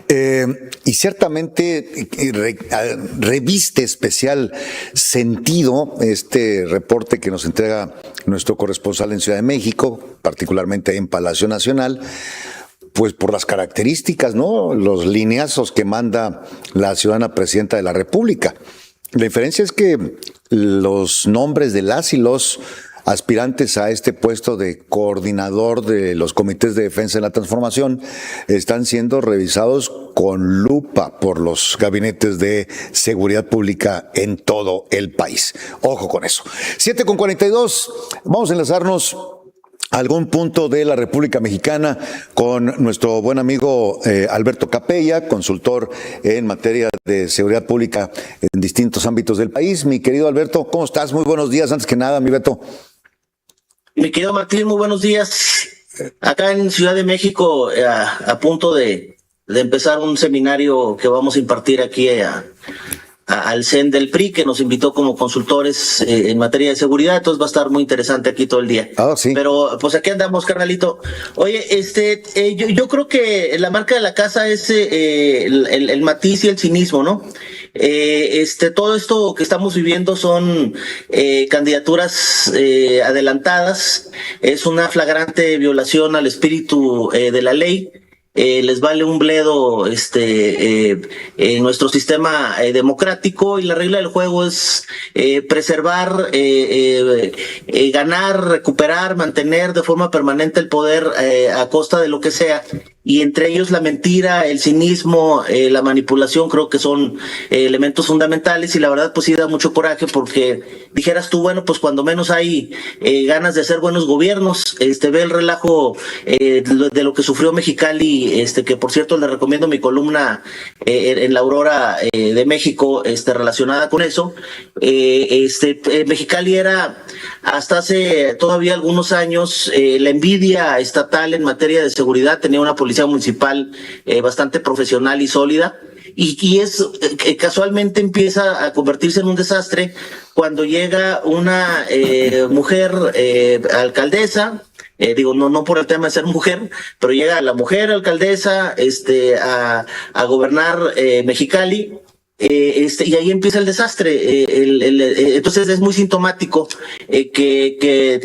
Y ciertamente reviste especial sentido este reporte que nos entrega nuestro corresponsal en Ciudad de México, particularmente en Palacio Nacional, pues por las características, ¿no? Los lineazos que manda la ciudadana presidenta de la República. La diferencia es que los nombres de las y los aspirantes a este puesto de coordinador de los comités de defensa de la transformación están siendo revisados con lupa por los gabinetes de seguridad pública en todo el país. Ojo con eso. 7:42, vamos a enlazarnos a algún punto de la República Mexicana con nuestro buen amigo Alberto Capella, consultor en materia de seguridad pública en distintos ámbitos del país. Mi querido Alberto, ¿cómo estás? Muy buenos días. Antes que nada, mi Beto. Mi querido Martín, muy buenos días. Acá en Ciudad de México, a punto de empezar un seminario que vamos a impartir aquí al CEN del PRI, que nos invitó como consultores en materia de seguridad. Entonces va a estar muy interesante aquí todo el día. Sí. Pero pues aquí andamos, carnalito. Oye, yo creo que la marca de la casa es el matiz y el cinismo, ¿no? Todo esto que estamos viviendo son candidaturas adelantadas, es una flagrante violación al espíritu de la ley. Les vale un bledo nuestro sistema democrático, y la regla del juego es preservar, ganar, recuperar, mantener de forma permanente el poder a costa de lo que sea. Y entre ellos la mentira, el cinismo, la manipulación, creo que son elementos fundamentales. Y la verdad, pues sí da mucho coraje, porque dijeras tú, bueno, pues cuando menos hay ganas de hacer buenos gobiernos. Ve el relajo de lo que sufrió Mexicali, que por cierto le recomiendo mi columna en La Aurora de México, relacionada con eso. Mexicali era, hasta hace todavía algunos años, la envidia estatal en materia de seguridad. Tenía una policía municipal bastante profesional y sólida, y es casualmente empieza a convertirse en un desastre cuando llega una mujer alcaldesa. No por el tema de ser mujer, pero llega la mujer alcaldesa a gobernar Mexicali. Y ahí empieza el desastre. Entonces es muy sintomático que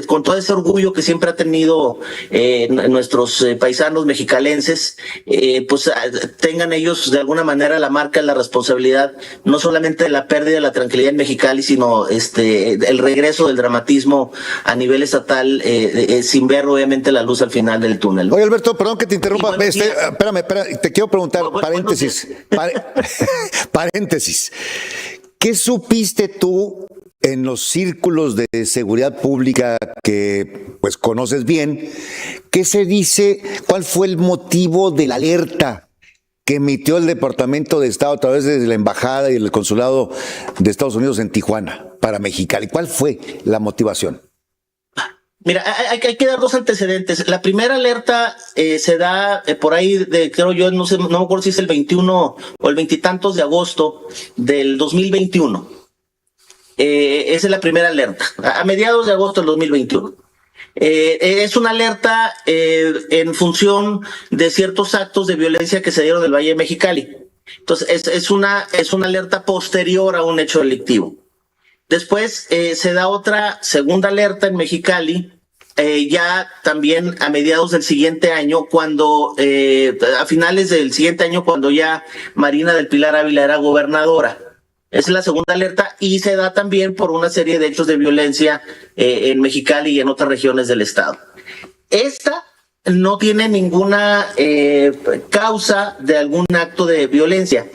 con todo ese orgullo que siempre ha tenido nuestros paisanos mexicalenses, pues tengan ellos de alguna manera la marca, la responsabilidad, no solamente de la pérdida de la tranquilidad en Mexicali, sino el regreso del dramatismo a nivel estatal, sin ver obviamente la luz al final del túnel. Oye, Alberto, perdón que te interrumpa. Espérame, te quiero preguntar, paréntesis. Paréntesis. ¿Qué supiste tú en los círculos de seguridad pública que pues conoces bien? ¿Qué se dice? ¿Cuál fue el motivo de la alerta que emitió el Departamento de Estado a través de la Embajada y el Consulado de Estados Unidos en Tijuana para Mexicali? ¿Cuál fue la motivación? Mira, hay que dar dos antecedentes. La primera alerta se da por ahí creo yo, no me acuerdo si es el 21 o el 20 y tantos de agosto del 2021. Esa es la primera alerta, a mediados de agosto del 2021. Es una alerta en función de ciertos actos de violencia que se dieron en el Valle de Mexicali. Entonces, es una alerta posterior a un hecho delictivo. Después se da otra segunda alerta en Mexicali, ya también a mediados del siguiente año, cuando a finales del siguiente año, cuando ya Marina del Pilar Ávila era gobernadora. Esa es la segunda alerta, y se da también por una serie de hechos de violencia en Mexicali y en otras regiones del estado. Esta no tiene ninguna causa de algún acto de violencia.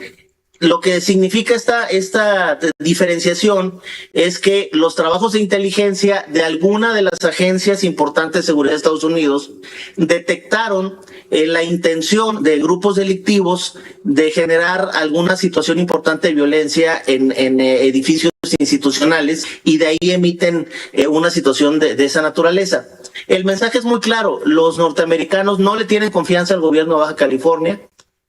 Lo que significa esta diferenciación es que los trabajos de inteligencia de alguna de las agencias importantes de seguridad de Estados Unidos detectaron la intención de grupos delictivos de generar alguna situación importante de violencia en edificios institucionales, y de ahí emiten una situación de esa naturaleza. El mensaje es muy claro: los norteamericanos no le tienen confianza al gobierno de Baja California.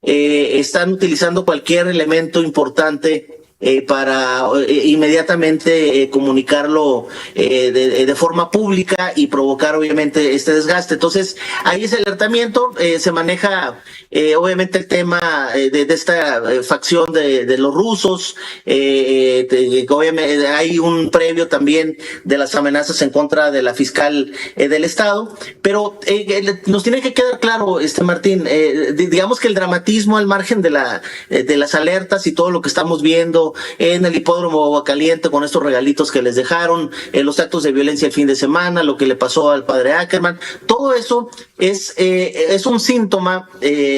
Están utilizando cualquier elemento importante para inmediatamente comunicarlo de forma pública y provocar obviamente este desgaste. Entonces, ahí es el alertamiento, se maneja obviamente el tema de esta facción de los rusos, obviamente hay un previo también de las amenazas en contra de la fiscal del Estado, pero nos tiene que quedar claro, Martín, digamos que el dramatismo al margen de las alertas y todo lo que estamos viendo en el hipódromo Aguacaliente con estos regalitos que les dejaron, los actos de violencia el fin de semana, lo que le pasó al padre Ackerman, todo eso es un síntoma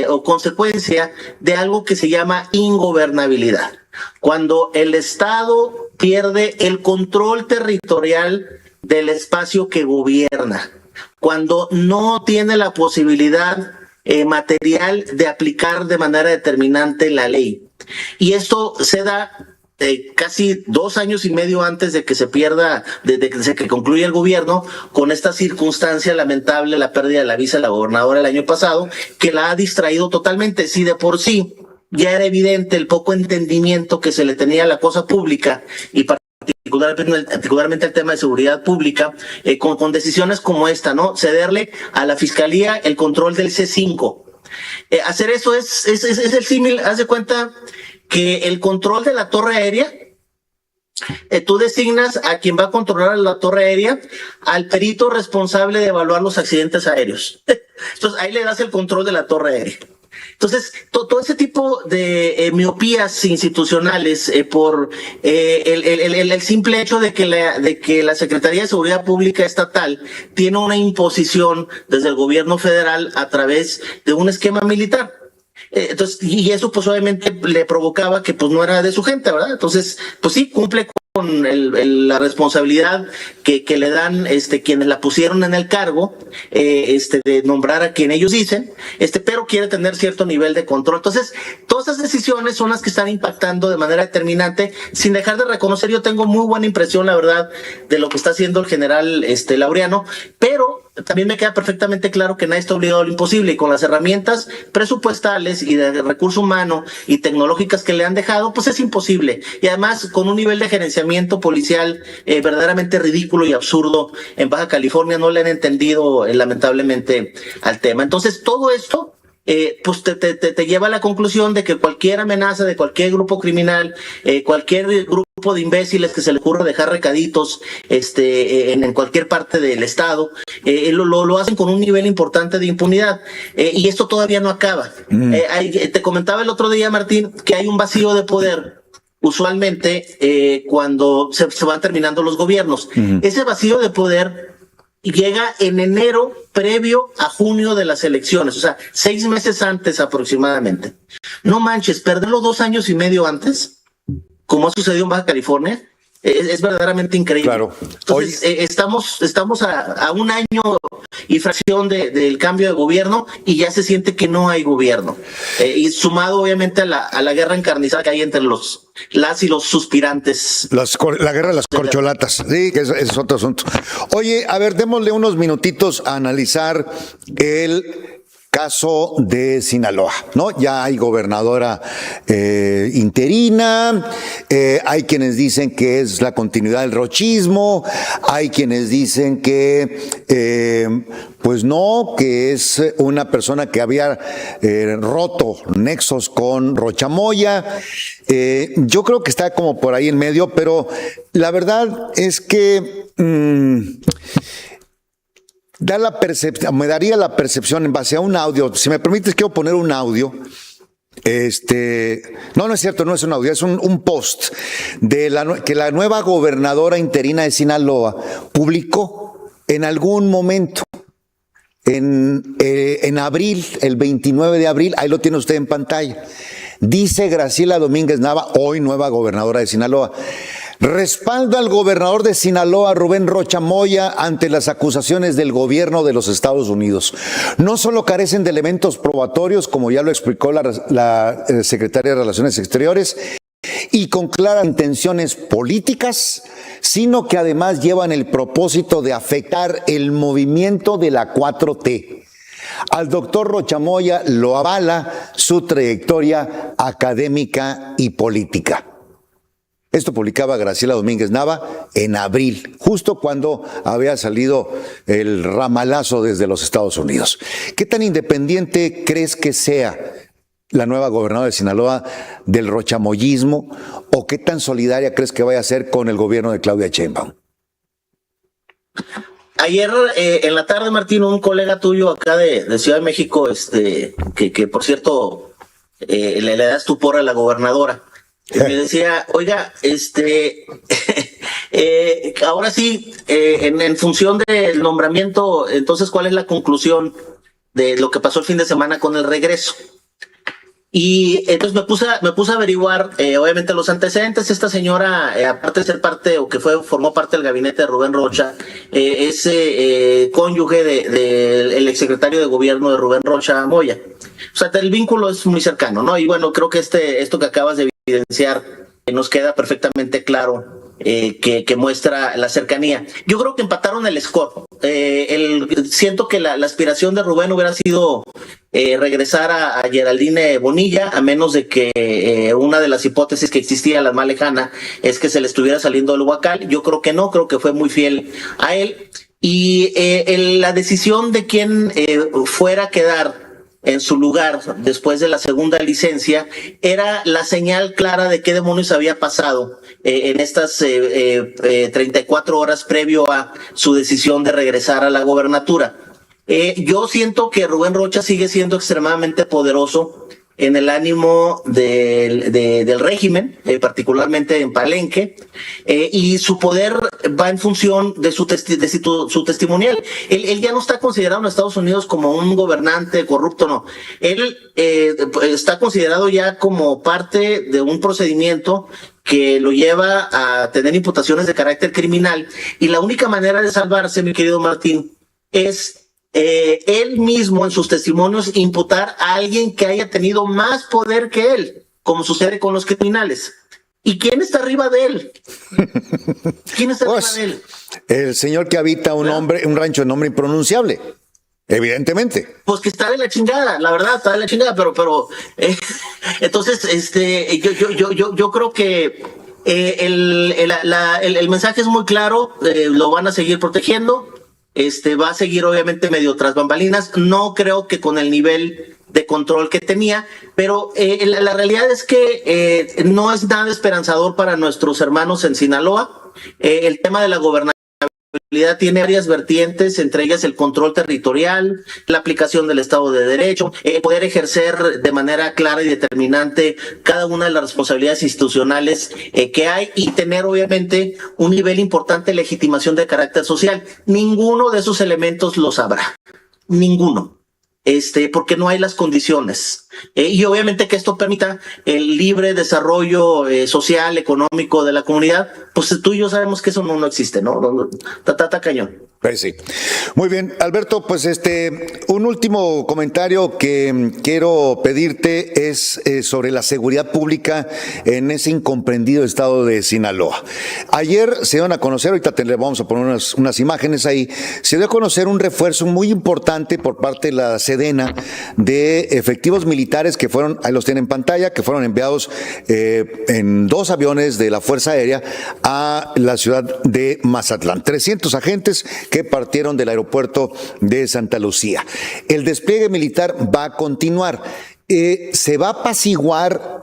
o consecuencia de algo que se llama ingobernabilidad. Cuando el Estado pierde el control territorial del espacio que gobierna, cuando no tiene la posibilidad material de aplicar de manera determinante la ley. Y esto se da casi 2 años y medio antes de que se pierda, desde que concluya el gobierno, con esta circunstancia lamentable, la pérdida de la visa de la gobernadora el año pasado, que la ha distraído totalmente. Si de por sí ya era evidente el poco entendimiento que se le tenía a la cosa pública y particularmente el tema de seguridad pública, con decisiones como esta, ¿no? Cederle a la Fiscalía el control del C5. Hacer eso es el símil, haz de cuenta que el control de la torre aérea, tú designas a quien va a controlar la torre aérea, al perito responsable de evaluar los accidentes aéreos. Entonces ahí le das el control de la torre aérea. Entonces, todo ese tipo de miopías institucionales por el simple hecho de que la Secretaría de Seguridad Pública Estatal tiene una imposición desde el gobierno federal a través de un esquema militar. Entonces, y eso pues obviamente le provocaba que pues no era de su gente, ¿verdad? Entonces, pues sí, cumple con la responsabilidad que le dan quienes la pusieron en el cargo, de nombrar a quien ellos dicen, pero quiere tener cierto nivel de control. Entonces, todas esas decisiones son las que están impactando de manera determinante, sin dejar de reconocer, yo tengo muy buena impresión, la verdad, de lo que está haciendo el general Laureano, pero también me queda perfectamente claro que nadie está obligado a lo imposible, y con las herramientas presupuestales y de recurso humano y tecnológicas que le han dejado, pues es imposible. Y además, con un nivel de gerenciamiento policial verdaderamente ridículo y absurdo en Baja California, no le han entendido lamentablemente al tema. Entonces, todo esto pues te lleva a la conclusión de que cualquier amenaza de cualquier grupo criminal, cualquier grupo de imbéciles que se le ocurra dejar recaditos en cualquier parte del estado, lo hacen con un nivel importante de impunidad, y esto todavía no acaba. Te comentaba el otro día, Martín, que hay un vacío de poder usualmente cuando se van terminando los gobiernos. Ese vacío de poder llega en enero previo a junio de las elecciones, o sea, 6 meses antes aproximadamente. No manches, perderlo 2 años y medio antes, como ha sucedido en Baja California, es verdaderamente increíble. Claro. Entonces, estamos a 1 año y fracción del cambio de gobierno y ya se siente que no hay gobierno. Y sumado obviamente a la guerra encarnizada que hay entre las y los suspirantes. La guerra de las corcholatas, sí, que es otro asunto. Oye, a ver, démosle unos minutitos a analizar el caso de Sinaloa, ¿no? Ya hay gobernadora interina, hay quienes dicen que es la continuidad del rochismo, hay quienes dicen que pues no, que es una persona que había roto nexos con Rocha Moya. Yo creo que está como por ahí en medio, pero la verdad es que me daría la percepción en base a un audio. Si me permites, quiero poner un audio. No es cierto, no es un audio, es un post que la nueva gobernadora interina de Sinaloa publicó en algún momento. En abril, el 29 de abril, ahí lo tiene usted en pantalla. Dice Graciela Domínguez Nava, hoy nueva gobernadora de Sinaloa: respalda al gobernador de Sinaloa, Rubén Rocha Moya, ante las acusaciones del gobierno de los Estados Unidos. No solo carecen de elementos probatorios, como ya lo explicó la secretaria de Relaciones Exteriores, y con claras intenciones políticas, sino que además llevan el propósito de afectar el movimiento de la 4T. Al doctor Rocha Moya lo avala su trayectoria académica y política. Esto publicaba Graciela Domínguez Nava en abril, justo cuando había salido el ramalazo desde los Estados Unidos. ¿Qué tan independiente crees que sea la nueva gobernadora de Sinaloa del rochamoyismo, o qué tan solidaria crees que vaya a ser con el gobierno de Claudia Sheinbaum? Ayer en la tarde, Martín, un colega tuyo acá de Ciudad de México, que por cierto le das tu porra a la gobernadora, me decía, oiga, ahora sí, en función del nombramiento, entonces, ¿cuál es la conclusión de lo que pasó el fin de semana con el regreso? Y entonces me puse a averiguar, obviamente, los antecedentes. Esta señora, aparte de ser parte, o que formó parte del gabinete de Rubén Rocha, es cónyuge del exsecretario de gobierno de Rubén Rocha Moya. O sea, el vínculo es muy cercano, ¿no? Y bueno, creo que esto que acabas de evidenciar nos queda perfectamente claro. Que muestra la cercanía. Yo creo que empataron el score. Siento que la aspiración de Rubén hubiera sido regresar a Geraldine Bonilla, a menos de que una de las hipótesis que existía, la más lejana, es que se le estuviera saliendo el huacal. Yo creo que no, creo que fue muy fiel a él. Y la decisión de quién fuera a quedar en su lugar después de la segunda licencia era la señal clara de qué demonios había pasado en estas 34 horas previo a su decisión de regresar a la gobernatura. Yo siento que Rubén Rocha sigue siendo extremadamente poderoso en el ánimo del régimen, particularmente en Palenque, y su poder va en función de su testimonial. Él ya no está considerado en Estados Unidos como un gobernante corrupto, no. Él está considerado ya como parte de un procedimiento que lo lleva a tener imputaciones de carácter criminal, y la única manera de salvarse, mi querido Martín, es él mismo en sus testimonios imputar a alguien que haya tenido más poder que él, como sucede con los criminales. ¿Y quién está arriba de él? ¿Quién está arriba de él? El señor que habita un rancho de nombre impronunciable, evidentemente. Pues que está de la chingada, la verdad, está de la chingada, pero entonces yo creo que el mensaje es muy claro, lo van a seguir protegiendo. Va a seguir obviamente medio tras bambalinas, no creo que con el nivel de control que tenía, pero la realidad es que no es nada esperanzador para nuestros hermanos en Sinaloa. El tema de la gobernabilidad tiene varias vertientes, entre ellas el control territorial, la aplicación del Estado de Derecho, poder ejercer de manera clara y determinante cada una de las responsabilidades institucionales que hay, y tener obviamente un nivel importante de legitimación de carácter social. Ninguno de esos elementos los habrá, ninguno. Porque no hay las condiciones. Y obviamente que esto permita el libre desarrollo social, económico de la comunidad, pues tú y yo sabemos que eso no existe, ¿no? Tata cañón. Pues sí. Muy bien, Alberto, pues un último comentario que quiero pedirte es sobre la seguridad pública en ese incomprendido estado de Sinaloa. Ayer se dieron a conocer, ahorita le vamos a poner unas imágenes ahí, se dio a conocer un refuerzo muy importante por parte de la Sedena de efectivos militares que fueron, ahí los tienen en pantalla, que fueron enviados en 2 aviones de la Fuerza Aérea a la ciudad de Mazatlán. 300 agentes que partieron del aeropuerto de Santa Lucía. El despliegue militar va a continuar. Se va a apaciguar,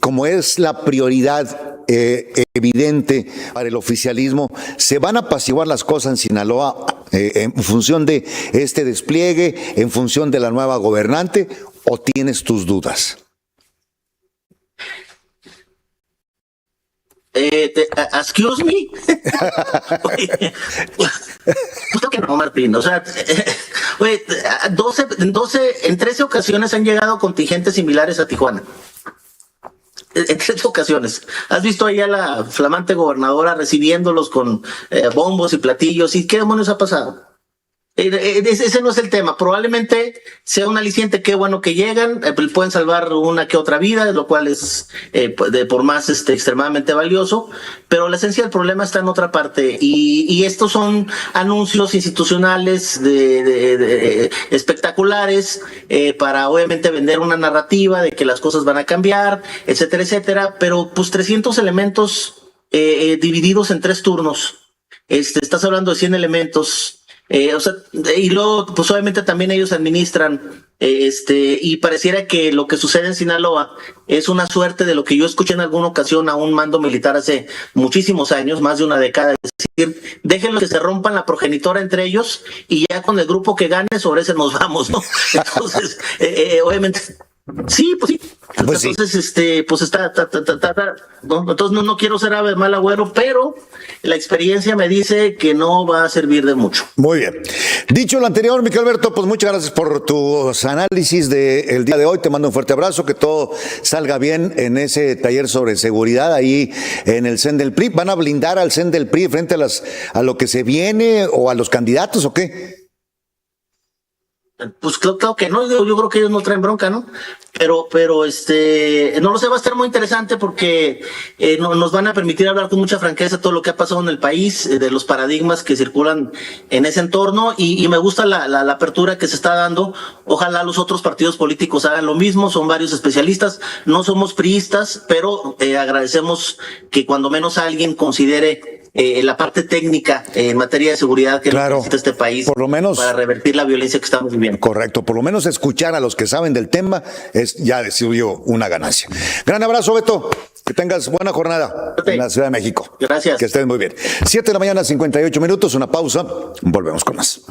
como es la prioridad evidente para el oficialismo, se van a apaciguar las cosas en Sinaloa en función de este despliegue, en función de la nueva gobernante, ¿o tienes tus dudas? Excuse me. Oye, pues que no, Martín. O sea, oye, en 13 ocasiones han llegado contingentes similares a Tijuana. En 13 ocasiones. ¿Has visto ahí a la flamante gobernadora recibiéndolos con bombos y platillos? ¿Y qué demonios ha pasado? Ese no es el tema. Probablemente sea un aliciente, qué bueno que llegan, pueden salvar una que otra vida, lo cual es por más extremadamente valioso, pero la esencia del problema está en otra parte, y estos son anuncios institucionales espectaculares para obviamente vender una narrativa de que las cosas van a cambiar, etcétera, etcétera, pero pues 300 elementos divididos en 3 turnos. Estás hablando de 100 elementos. O sea, y luego, pues obviamente también ellos administran, y pareciera que lo que sucede en Sinaloa es una suerte de lo que yo escuché en alguna ocasión a un mando militar hace muchísimos años, más de una década, es decir, déjenlo que se rompan la progenitora entre ellos y ya con el grupo que gane sobre ese nos vamos, ¿no? Entonces, obviamente, sí, pues sí. Pues entonces, pues está, ¿no? Entonces no quiero ser ave de mal agüero, pero la experiencia me dice que no va a servir de mucho. Muy bien. Dicho lo anterior, Miquel Alberto, pues muchas gracias por tus análisis del día de hoy. Te mando un fuerte abrazo, que todo salga bien en ese taller sobre seguridad ahí en el CEN del PRI. ¿Van a blindar al CEN del PRI frente a lo que se viene o a los candidatos o qué? Pues claro que no, yo creo que ellos no traen bronca, ¿no? Pero no lo sé, va a estar muy interesante porque nos van a permitir hablar con mucha franqueza de todo lo que ha pasado en el país, de los paradigmas que circulan en ese entorno, y me gusta la apertura que se está dando. Ojalá los otros partidos políticos hagan lo mismo, son varios especialistas, no somos priistas, pero agradecemos que cuando menos alguien considere la parte técnica en materia de seguridad que necesita este país, por lo menos, para revertir la violencia que estamos viviendo. Correcto, por lo menos escuchar a los que saben del tema es ya decidió una ganancia. Gran abrazo, Beto. Que tengas buena jornada en la Ciudad de México. Gracias. Que estés muy bien. 7 de la mañana, 58 minutos, una pausa. Volvemos con más.